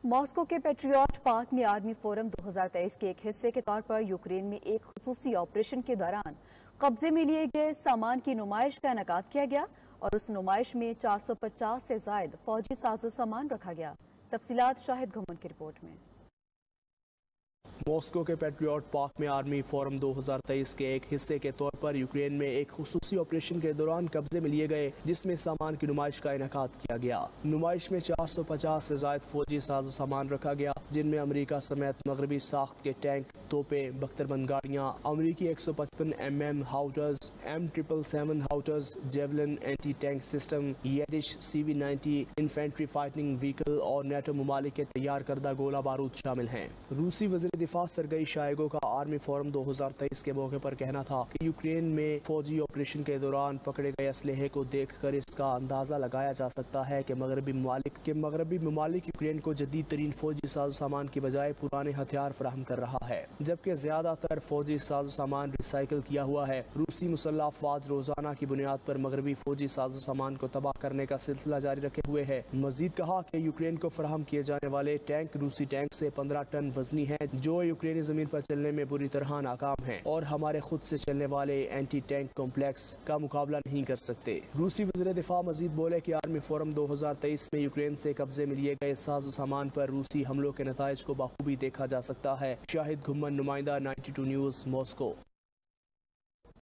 Moscow کے Patriot park میں army forum 2023 کے ایک حصے کے طور پر یوکرین میں ایک خصوصی آپریشن کے دوران قبضے میں لیے گئے سامان کی نمائش کا انعقاد کیا گیا اور اس نمائش میں 450 سے زائد فوجی ساز و سامان رکھا گیا۔ تفصیلات شاہد گھمن کی رپورٹ میں۔ ماسکو کے پیٹریوٹ پارک میں آرمی فورم 2023 کے ایک حصے کے طور پر یوکرین میں ایک خصوصی آپریشن کے دوران قبضے میں لیے گئے جس میں سامان کی نمائش کا انعقاد کیا گیا۔ نمائش میں 450 سے زائد فوجی ساز و سامان رکھا گیا جن میں امریکہ سمیت مغربی ساخت کے ٹینک، توپیں، بختربند گاڑیاں، امریکی 155 mm howitzers, M777 howitzers, Javelin anti tank system, ییڈش CV-90 انفینٹری فائٹنگ وہیکل اور نیٹو ممالک کے تیار کردہ گولہ بارود شامل ہیں۔ روسی وزیر دفاع سرگئی شائگو کا آرمی فورم 2023 کے موقع پر کہنا تھا کہ یوکرین میں فوجی آپریشن کے دوران پکڑے گئے اسلحے کو دیکھ کر اس کا اندازہ لگایا جا سکتا ہے کہ مغربی ممالک یوکرین کو جدید ترین فوجی ساز و سامان کی بجائے پرانے ہتھیار فراہم کر رہا ہے، جبکہ زیادہ تر فوجی ساز و سامان ریسائیکل کیا ہوا ہے۔ روسی مسلح افواج روزانہ کی بنیاد پر مغربی فوجی ساز و سامان کو تباہ کرنے کا سلسلہ جاری رکھے ہوئے ہے۔ مزید کہا کہ یوکرین کو فراہم کیے جانے والے ٹینک روسی ٹینک سے 15 ٹن وزنی ہیں جو یوکرینی زمین پر چلنے میں بری طرح ناکام ہیں اور ہمارے خود سے چلنے والے اینٹی ٹینک کمپلیکس کا مقابلہ نہیں کر سکتے۔ روسی وزیر دفاع مزید بولے کہ آرمی فورم 2023 میں یوکرین سے قبضے میں لیے گئے ساز و سامان پر روسی حملوں کے نتائج کو بخوبی دیکھا جا سکتا ہے۔ شاہد گھمن، نمائندہ 92 نیوز، ماسکو۔